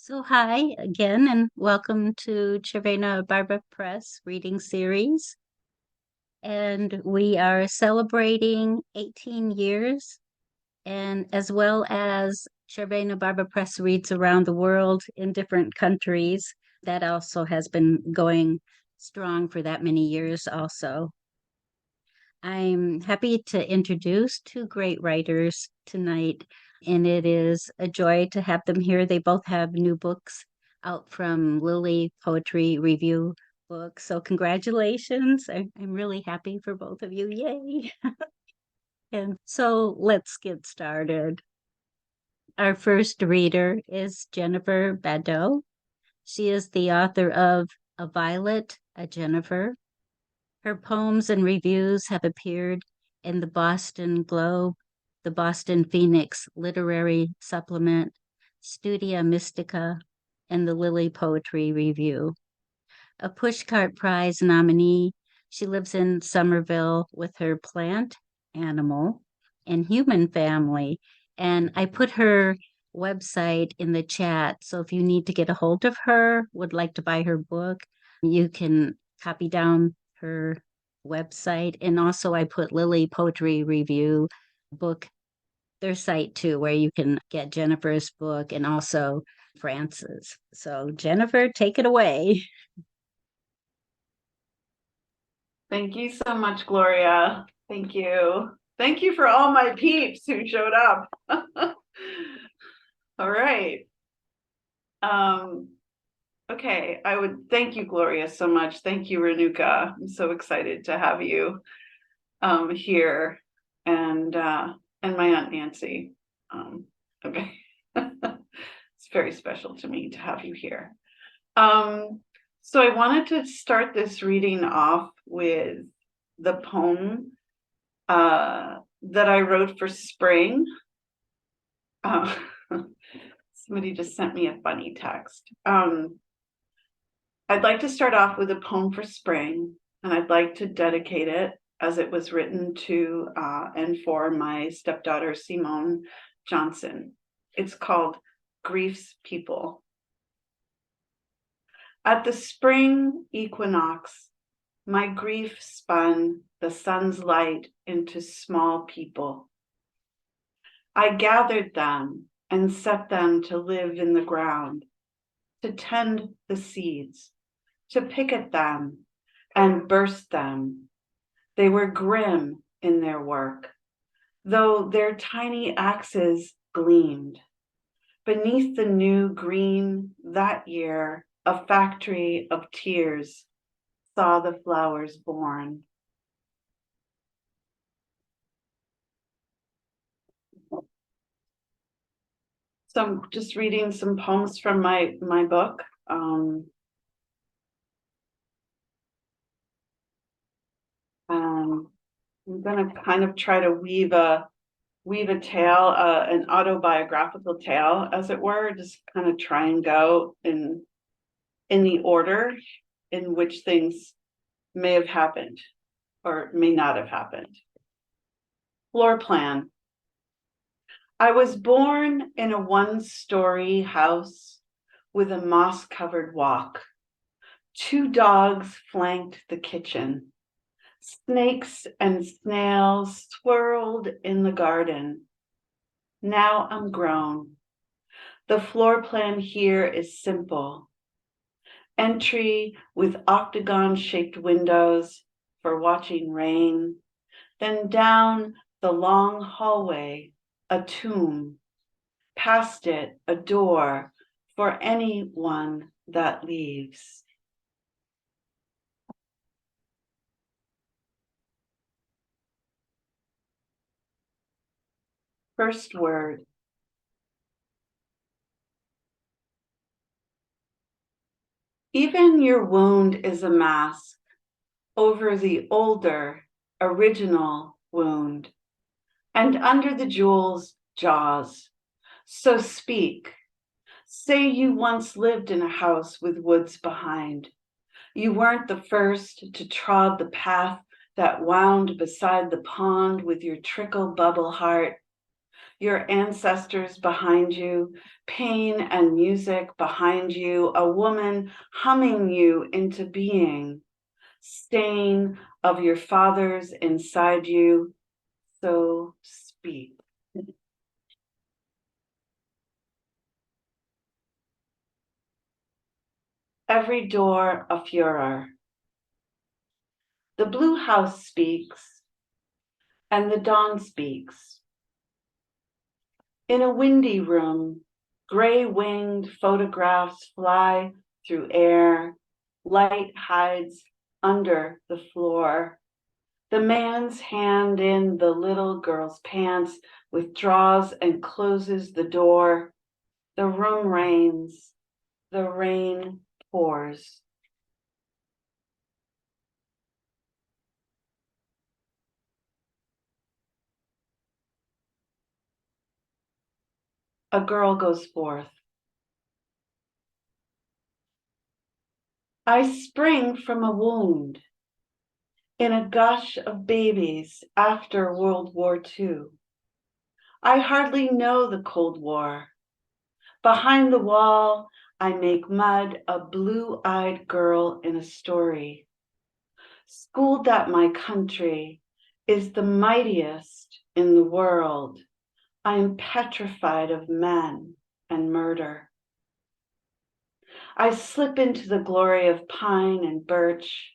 So hi again, and welcome to Cervena Barva Press reading series. And we are celebrating 18 years, and as well as Cervena Barva Press reads around the world in different countries. That also has been going strong for that many years also. I'm happy to introduce two great writers tonight, and it is a joy to have them here. They both have new books out from Lily Poetry Review Books. So, congratulations. I'm really happy for both of you. Yay. And so, let's get started. Our first reader is Jennifer Badot. She is the author of A Violet, a Jennifer. Her poems and reviews have appeared in the Boston Globe, the Boston Phoenix Literary Supplement, Studia Mystica, and the Lily Poetry Review. A Pushcart Prize nominee, she lives in Somerville with her plant, animal, and human family. And I put her website in the chat. So if you need to get a hold of her, would like to buy her book, you can copy down her website. And also I put Lily Poetry Review book, their site too, where you can get Jennifer's book and also Frances. So Jennifer, take it away. Thank you so much, Gloria. Thank you. Thank you for all my peeps who showed up. All right. Okay, I would thank you, Gloria, so much. Thank you, Renuka. I'm so excited to have you here, and my Aunt Nancy. Okay. It's very special to me to have you here. So I wanted to start this reading off with the poem that I wrote for spring. Somebody just sent me a funny text. I'd like to start off with a poem for spring, and I'd like to dedicate it as it was written to and for my stepdaughter, Simone Johnson. It's called Grief's People. At the spring equinox, my grief spun the sun's light into small people. I gathered them and set them to live in the ground, to tend the seeds, to pick at them and burst them. They were grim in their work, though their tiny axes gleamed. Beneath the new green that year, a factory of tears saw the flowers born. So I'm just reading some poems from my book. I'm going to kind of try to weave a tale, an autobiographical tale, as it were. Just kind of try and go in the order in which things may have happened or may not have happened. Floor plan. I was born in a one-story house with a moss-covered walk. 2 dogs flanked the kitchen. Snakes and snails swirled in the garden. Now I'm grown. The floor plan here is simple. Entry with octagon-shaped windows for watching rain. Then down the long hallway, a tomb. Past it, a door for anyone that leaves. First word. Even your wound is a mask over the older, original wound, and under the jewel's jaws. So speak. Say you once lived in a house with woods behind. You weren't the first to trod the path that wound beside the pond with your trickle bubble heart. Your ancestors behind you, pain and music behind you, a woman humming you into being, stain of your fathers inside you, so speak. Every door a furor. The blue house speaks, and the dawn speaks. In a windy room, gray-winged photographs fly through air. Light hides under the floor. The man's hand in the little girl's pants withdraws and closes the door. The room rains. The rain pours. A girl goes forth. I spring from a wound in a gush of babies after World War II. I hardly know the Cold War. Behind the wall, I make mud a blue-eyed girl in a story. Schooled that my country is the mightiest in the world. I am petrified of men and murder. I slip into the glory of pine and birch,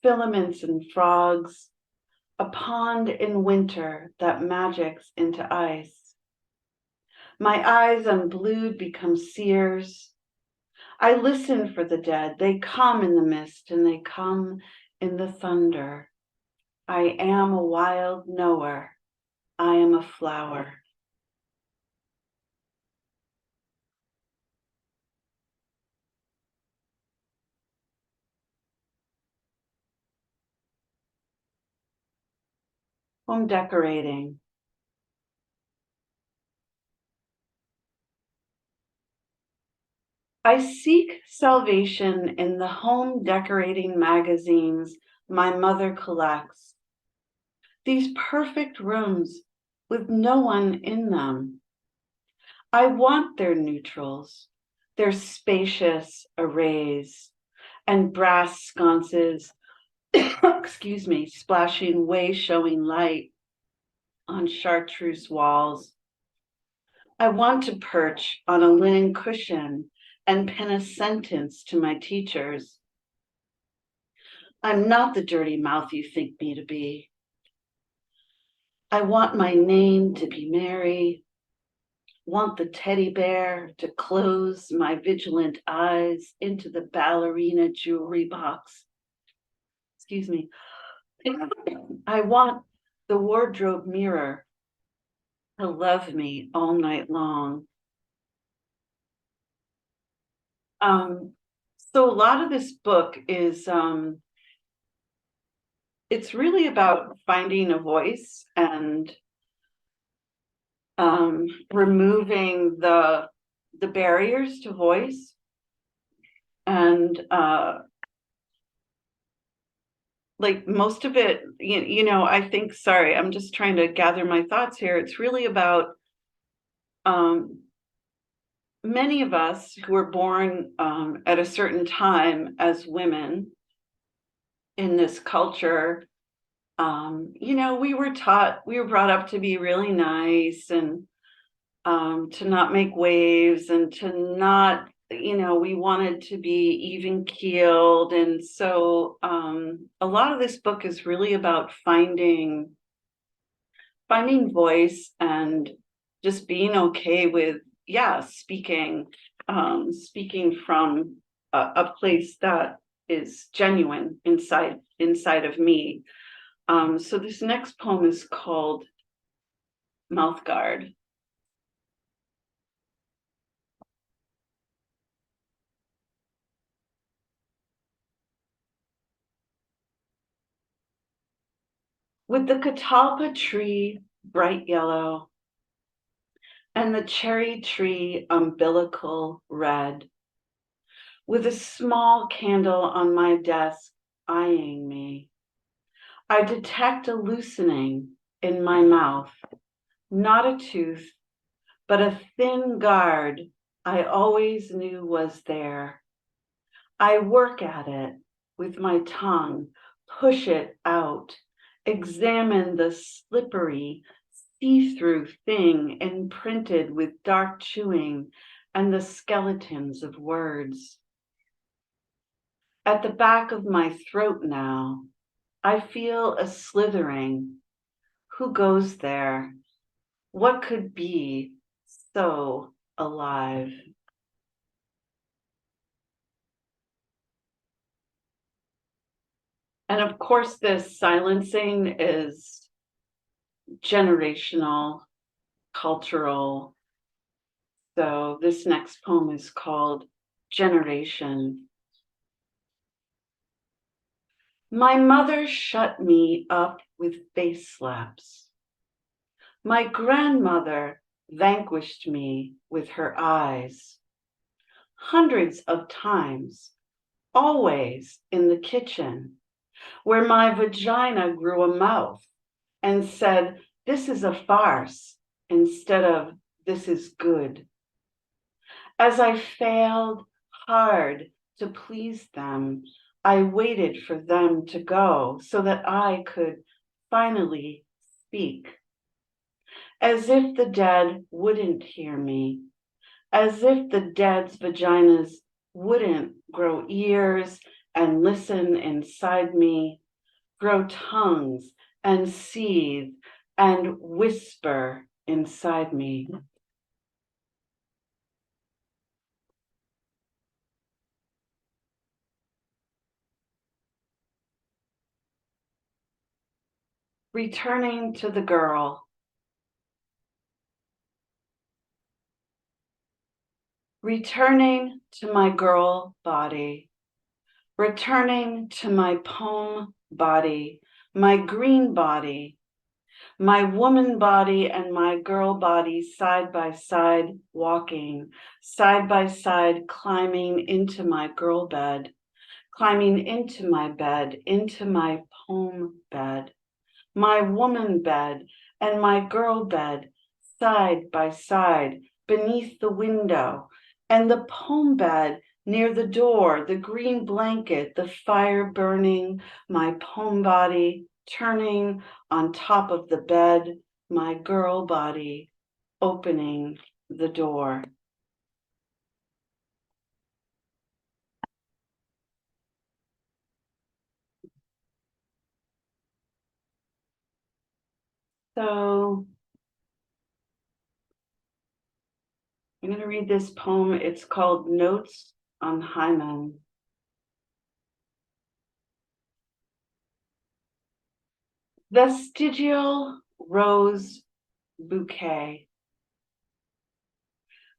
filaments and frogs, a pond in winter that magics into ice. My eyes unblued become sears. I listen for the dead. They come in the mist and they come in the thunder. I am a wild knower. I am a flower. Home decorating. I seek salvation in the home decorating magazines my mother collects. These perfect rooms with no one in them. I want their neutrals, their spacious arrays, and brass sconces, excuse me, splashing way showing light on chartreuse walls. I want to perch on a linen cushion and pen a sentence to my teachers. I'm not the dirty mouth you think me to be. I want my name to be Mary, want the teddy bear to close my vigilant eyes into the ballerina jewelry box. Excuse me. I want the wardrobe mirror to love me all night long. So a lot of this book is, it's really about finding a voice and removing the barriers to voice. And like most of it, you know, I think, sorry, I'm just trying to gather my thoughts here. It's really about many of us who were born at a certain time as women in this culture. You know, we were brought up to be really nice and to not make waves and to not, you know, we wanted to be even keeled. And so a lot of this book is really about finding voice and just being okay with, yeah, speaking from a place that is genuine inside of me. So this next poem is called Mouth Guard. With the catalpa tree bright yellow and the cherry tree umbilical red, with a small candle on my desk eyeing me, I detect a loosening in my mouth, not a tooth, but a thin guard I always knew was there. I work at it with my tongue, push it out, examine the slippery, see-through thing imprinted with dark chewing and the skeletons of words. At the back of my throat now, I feel a slithering. Who goes there? What could be so alive? And of course, this silencing is generational, cultural. So this next poem is called Generation. My mother shut me up with face slaps. My grandmother vanquished me with her eyes. Hundreds of times, always in the kitchen, where my vagina grew a mouth and said, "This is a farce," instead of "This is good." As I failed hard to please them, I waited for them to go so that I could finally speak. As if the dead wouldn't hear me, as if the dead's vaginas wouldn't grow ears and listen inside me, grow tongues and seethe and whisper inside me. Returning to the girl. Returning to my girl body. Returning to my poem body, my green body, my woman body and my girl body side by side walking, side by side climbing into my girl bed, climbing into my bed, into my poem bed, my woman bed and my girl bed side by side beneath the window, and the poem bed near the door, the green blanket, the fire burning, my poem body turning on top of the bed, my girl body opening the door. So I'm going to read this poem. It's called Notes on Hymen. Vestigial rose bouquet.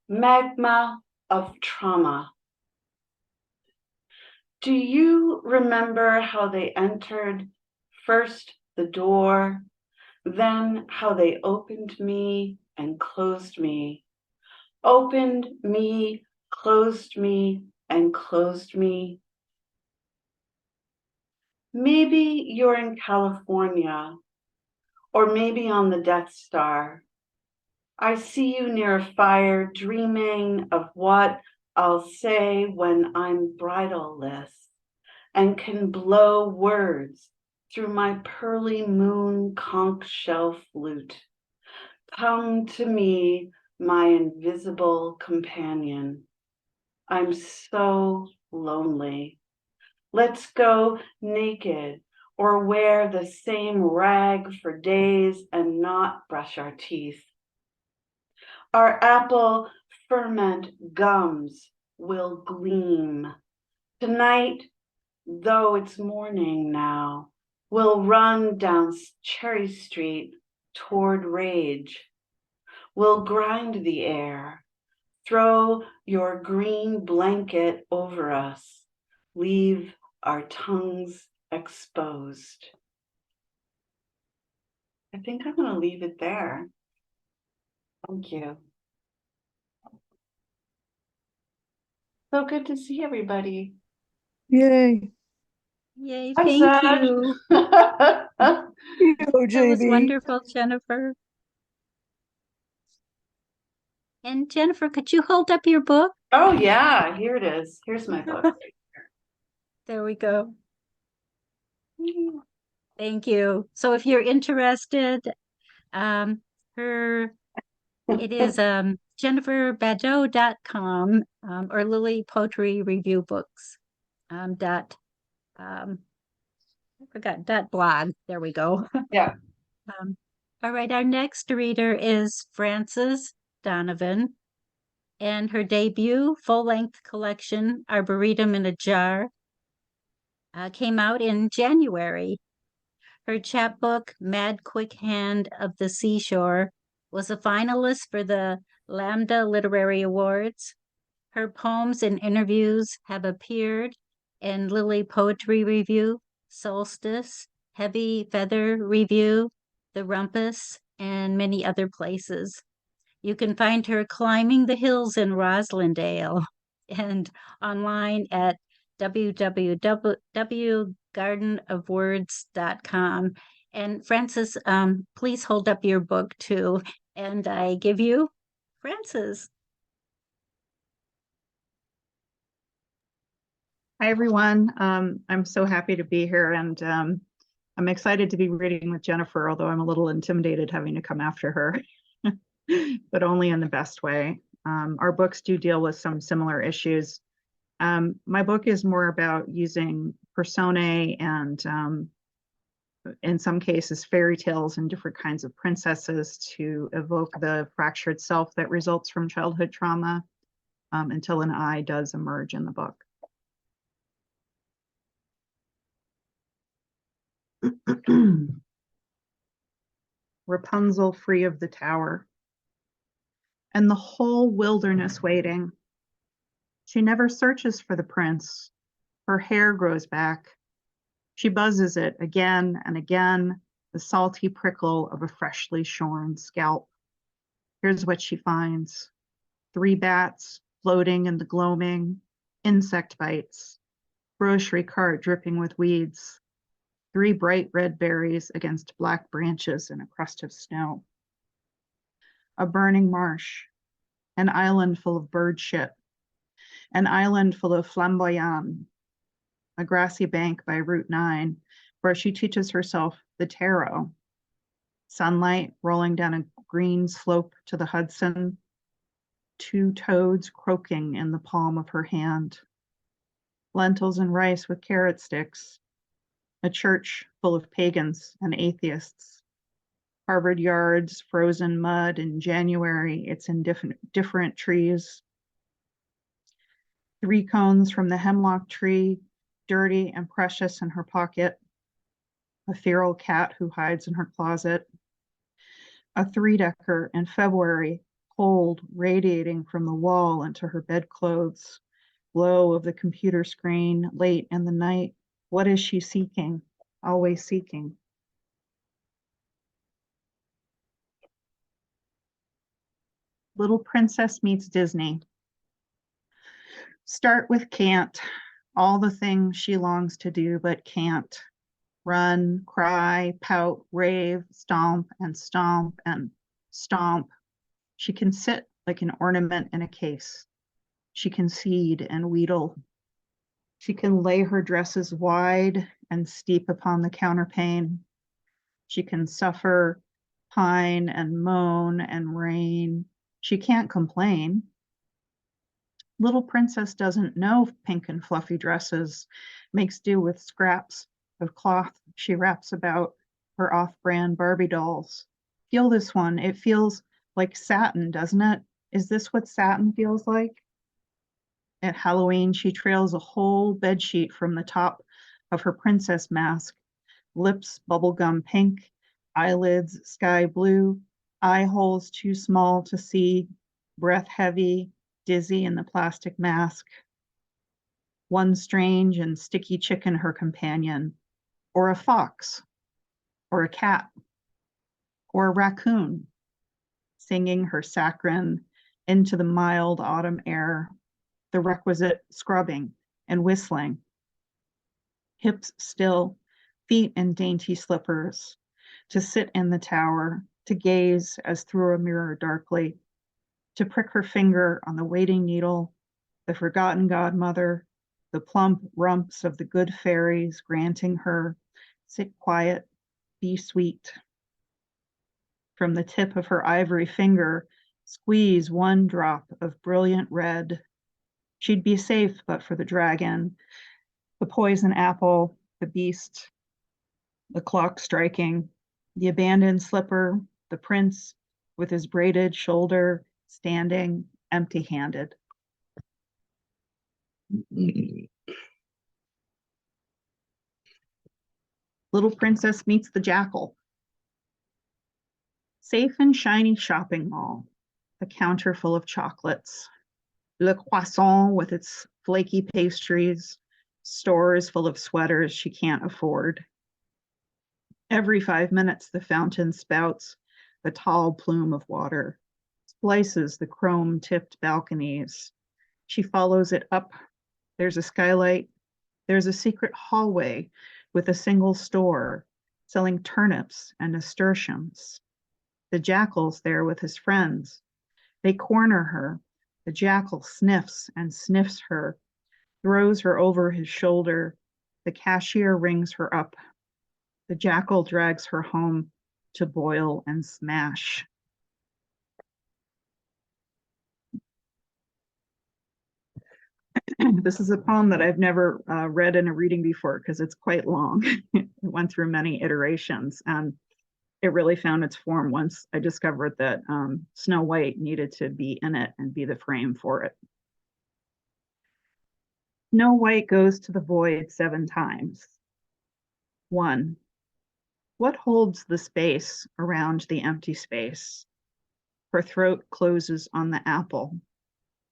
Magma of trauma. Do you remember how they entered? First the door, then how they opened me and closed me, opened me, closed me, and closed me. Maybe you're in California, or maybe on the Death Star. I see you near a fire, dreaming of what I'll say when I'm bridleless and can blow words through my pearly moon conch shell flute. Come to me, my invisible companion. I'm so lonely. Let's go naked or wear the same rag for days and not brush our teeth. Our apple ferment gums will gleam. Tonight, though it's morning now, we'll run down Cherry Street toward rage. We'll grind the air, throw your green blanket over us, leave our tongues exposed. I think I'm going to leave it there. Thank you. So good to see everybody. Yay. Yay, Hi, thank Zed. you. Yo, That was JB. wonderful, Jennifer. And Jennifer, could you hold up your book? Oh yeah, here it is. Here's my book. There we go. Thank you. So if you're interested, um, her it is jenniferbadot.com or Lily Poetry Review Books dot I forgot dot blog. There we go. Yeah. All right, our next reader is Frances Donovan, and her debut full-length collection, Arboretum in a Jar, came out in January. Her chapbook, Mad Quick Hand of the Seashore, was a finalist for the Lambda Literary Awards. Her poems and interviews have appeared in Lily Poetry Review, Solstice, Heavy Feather Review, The Rumpus, and many other places. You can find her climbing the hills in Roslindale and online at www.gardenofwords.com. And Frances, please hold up your book too. And I give you Frances. Hi, everyone. I'm so happy to be here, and I'm excited to be reading with Jennifer, although I'm a little intimidated having to come after her, but only in the best way. Our books do deal with some similar issues. My book is more about using personae and, in some cases, fairy tales and different kinds of princesses to evoke the fractured self that results from childhood trauma until an I does emerge in the book. Rapunzel free of the tower, and the whole wilderness waiting. She never searches for the prince. Her hair grows back. She buzzes it again and again, the salty prickle of a freshly shorn scalp. Here's what she finds: 3 bats floating in the gloaming, insect bites, grocery cart dripping with weeds, 3 bright red berries against black branches in a crust of snow. A burning marsh, an island full of bird shit, an island full of flamboyant, a grassy bank by Route 9, where she teaches herself the tarot. Sunlight rolling down a green slope to the Hudson, 2 toads croaking in the palm of her hand, lentils and rice with carrot sticks, a church full of pagans and atheists, Harvard yards, frozen mud in January, it's in different trees, 3 cones from the hemlock tree, dirty and precious in her pocket, a feral cat who hides in her closet, a 3-decker in February, cold radiating from the wall into her bedclothes, glow of the computer screen late in the night. What is she seeking? Always seeking. Little Princess meets Disney. Start with can't. All the things she longs to do but can't. Run, cry, pout, rave, stomp and stomp and stomp. She can sit like an ornament in a case. She can seed and wheedle. She can lay her dresses wide and steep upon the counterpane. She can suffer, pine and moan and rain. She can't complain. Little Princess doesn't know pink and fluffy dresses, makes do with scraps of cloth she wraps about her off-brand Barbie dolls. Feel this one. It feels like satin, doesn't it? Is this what satin feels like? At Halloween, she trails a whole bedsheet from the top of her princess mask, lips bubblegum pink, eyelids sky blue, eye holes too small to see, breath heavy, dizzy in the plastic mask. One strange and sticky chicken her companion, or a fox, or a cat, or a raccoon, singing her saccharine into the mild autumn air, the requisite scrubbing and whistling. Hips still, feet in dainty slippers, to sit in the tower, to gaze as through a mirror darkly, to prick her finger on the waiting needle, the forgotten godmother, the plump rumps of the good fairies granting her, sit quiet, be sweet. From the tip of her ivory finger, squeeze one drop of brilliant red. She'd be safe but for the dragon, the poison apple, the beast, the clock striking, the abandoned slipper, the prince with his braided shoulder standing empty-handed. Little Princess meets the jackal. Safe and shiny shopping mall, a counter full of chocolates, Le Croissant with its flaky pastries, stores full of sweaters she can't afford. Every 5 minutes, the fountain spouts a tall plume of water, splices the chrome-tipped balconies. She follows it up. There's a skylight. There's a secret hallway with a single store selling turnips and nasturtiums. The jackal's there with his friends. They corner her. The jackal sniffs and sniffs her, throws her over his shoulder. The cashier rings her up. The jackal drags her home to boil and smash. This is a poem that I've never read in a reading before because it's quite long. It went through many iterations, and it really found its form once I discovered that Snow White needed to be in it and be the frame for it. Snow White goes to the void 7 times. 1. What holds the space around the empty space? Her throat closes on the apple.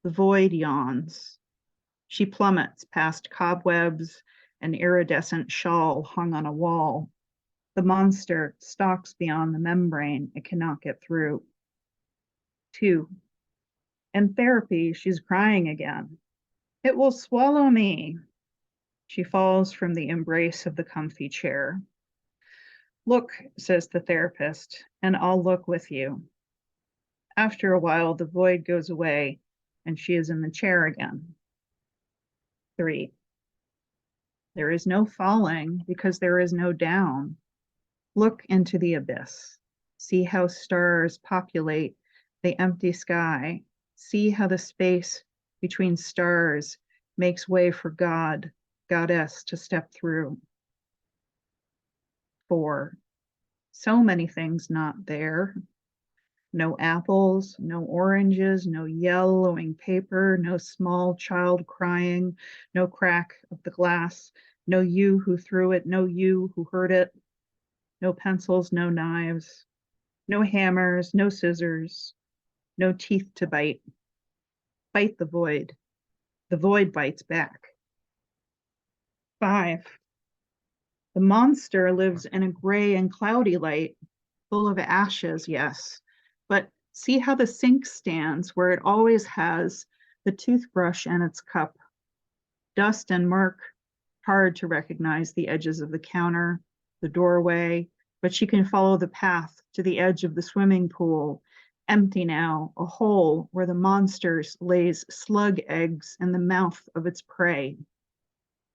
The void yawns. She plummets past cobwebs, an iridescent shawl hung on a wall. The monster stalks beyond the membrane it cannot get through. 2. In therapy, she's crying again. It will swallow me. She falls from the embrace of the comfy chair. Look, says the therapist, and I'll look with you. After a while, the void goes away, and she is in the chair again. 3. There is no falling because there is no down. Look into the abyss. See how stars populate the empty sky. See how the space between stars makes way for God, goddess to step through. 4. So many things not there. No apples, no oranges, no yellowing paper, no small child crying, no crack of the glass, no you who threw it, no you who heard it, no pencils, no knives, no hammers, no scissors, no teeth to bite. Bite the void. The void bites back. 5. The monster lives in a gray and cloudy light, full of ashes, yes. But see how the sink stands where it always has the toothbrush and its cup. Dust and murk, hard to recognize the edges of the counter, the doorway, but she can follow the path to the edge of the swimming pool, empty now, a hole where the monster lays slug eggs in the mouth of its prey.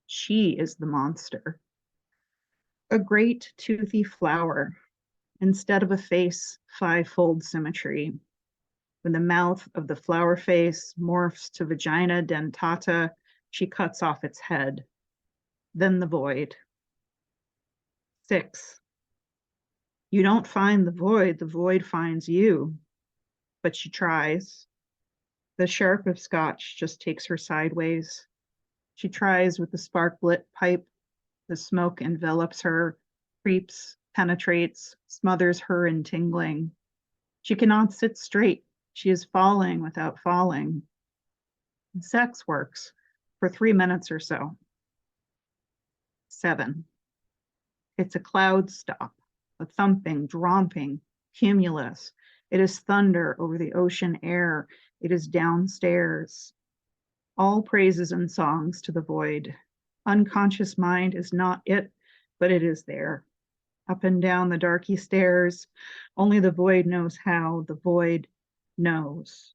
She is the monster. A great toothy flower, instead of a face, 5-fold symmetry. When the mouth of the flower face morphs to vagina dentata, she cuts off its head. Then the void. 6. You don't find the void finds you. But she tries. The sharp of scotch just takes her sideways. She tries with the spark-lit pipe. The smoke envelops her, creeps, penetrates, smothers her in tingling. She cannot sit straight. She is falling without falling. Sex works for 3 minutes or so. 7. It's a cloud stop, a thumping, dromping, cumulus. It is thunder over the ocean air. It is downstairs. All praises and songs to the void. Unconscious mind is not it, but it is there. Up and down the darky stairs. Only the void knows how. The void knows.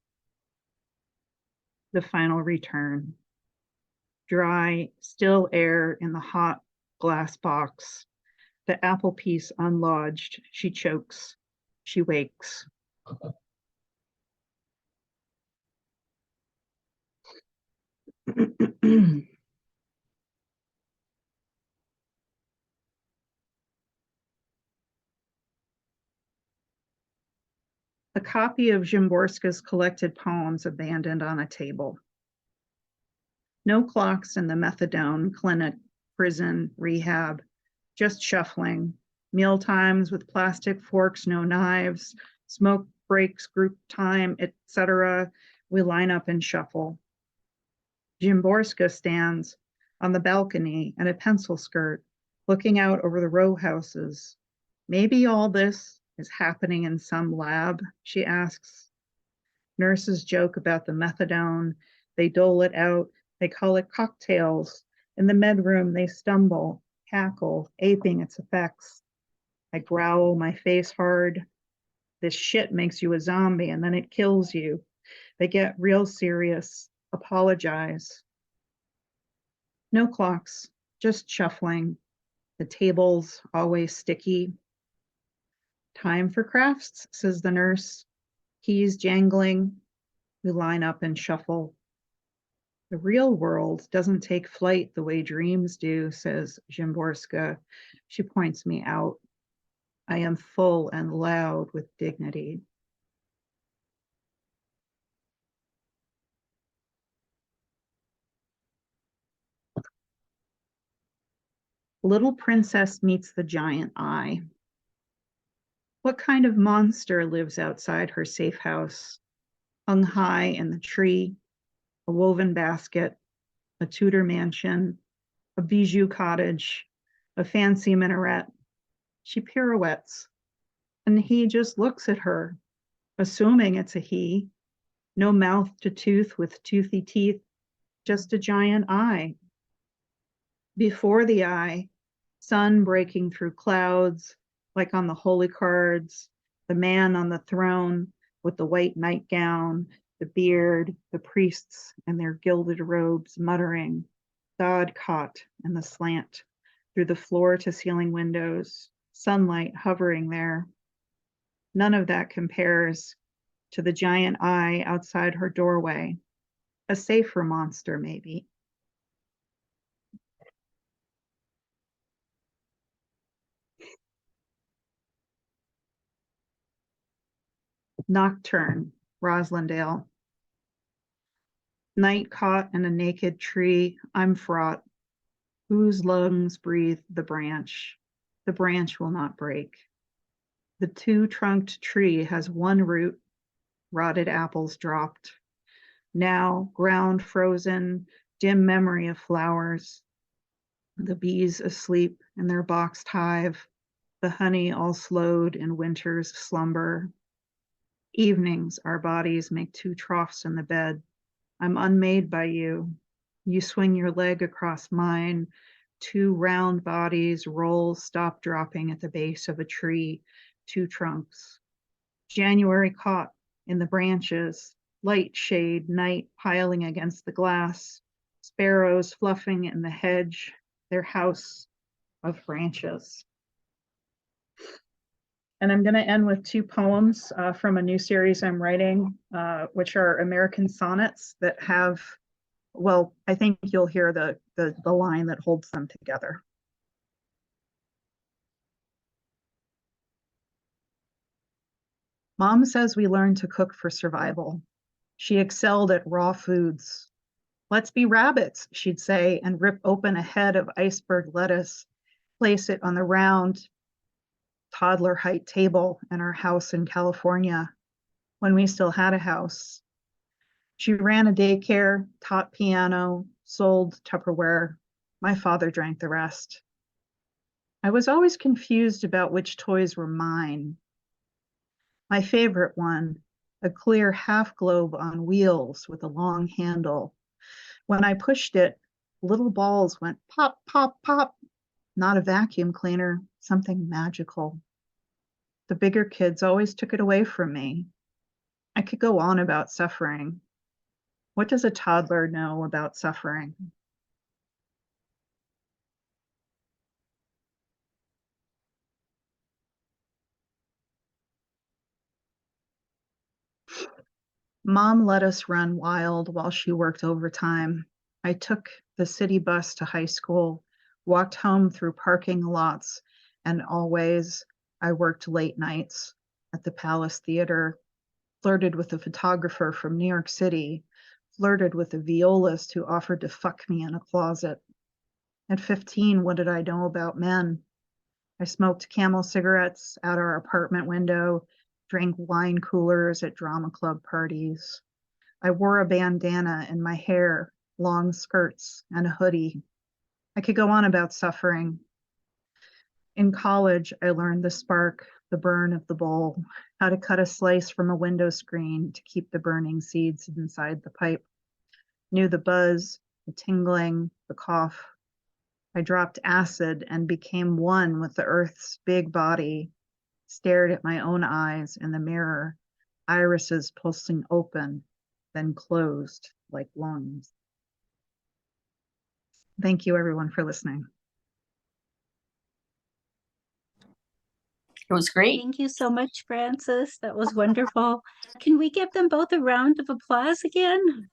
the final return. Dry, still air in the hot glass box. The apple piece unlodged. She chokes. She wakes. A copy of Szymborska's collected poems abandoned on a table. No clocks in the methadone clinic, prison, rehab, just shuffling. Meal times with plastic forks, no knives, smoke breaks, group time, etc. We line up and shuffle. Szymborska stands on the balcony in a pencil skirt, looking out over the row houses. Maybe all this is happening in some lab, she asks. Nurses joke about the methadone. They dole it out. They call it cocktails. In the med room, they stumble, cackle, aping its effects. I growl, my face hard. This shit makes you a zombie and then it kills you. They get real serious, apologize. No clocks, just shuffling. The table's always sticky. Time for crafts, says the nurse. Keys jangling. We line up and shuffle. The real world doesn't take flight the way dreams do, says Szymborska. She points me out. I am full and loud with dignity. Little princess meets the giant eye. What kind of monster lives outside her safe house, hung high in the tree, a woven basket, a Tudor mansion, a bijou cottage, a fancy minaret? She pirouettes, and he just looks at her, assuming it's a he, no mouth to tooth with toothy teeth, just a giant eye. Before the eye, sun breaking through clouds, like on the holy cards, the man on the throne with the white nightgown, the beard, the priests in their gilded robes muttering, God caught in the slant through the floor to ceiling windows, sunlight hovering there. None of that compares to the giant eye outside her doorway, a safer monster maybe. Nocturne, Roslindale. Night caught in a naked tree, I'm fraught. Whose lungs breathe the branch? The branch will not break. The two-trunked tree has one root, rotted apples dropped. Now, ground frozen, dim memory of flowers. The bees asleep in their boxed hive, the honey all slowed in winter's slumber. Evenings, our bodies make two troughs in the bed. I'm unmade by you. You swing your leg across mine. Two round bodies roll, stop dropping at the base of a tree. Two trunks. January caught in the branches. Light shade, night piling against the glass. Sparrows fluffing in the hedge. Their house of branches. And I'm going to end with two poems from a new series I'm writing, which are American sonnets that have, well, I think you'll hear the line that holds them together. Mom says we learned to cook for survival. She excelled at raw foods. Let's be rabbits, she'd say, and rip open a head of iceberg lettuce, place it on the round toddler height table in our house in California when we still had a house. She ran a daycare, taught piano, sold Tupperware. My father drank the rest. I was always confused about which toys were mine. My favorite one, a clear half globe on wheels with a long handle. When I pushed it, little balls went pop, pop, pop. Not a vacuum cleaner, something magical. The bigger kids always took it away from me. I could go on about suffering. What does a toddler know about suffering? Mom let us run wild while she worked overtime. I took the city bus to high school, walked home through parking lots, and always I worked late nights at the Palace Theater, flirted with a photographer from New York City, flirted with a violist who offered to fuck me in a closet. At 15, what did I know about men? I smoked Camel cigarettes at our apartment window, drank wine coolers at drama club parties. I wore a bandana in my hair, long skirts, and a hoodie. I could go on about suffering. In college, I learned the spark, the burn of the bowl, how to cut a slice from a window screen to keep the burning seeds inside the pipe. Knew the buzz, the tingling, the cough. I dropped acid and became one with the earth's big body, stared at my own eyes in the mirror, irises pulsing open, then closed like lungs. Thank you, everyone, for listening. It was great. Thank you so much, Frances. That was wonderful. Can we give them both a round of applause again?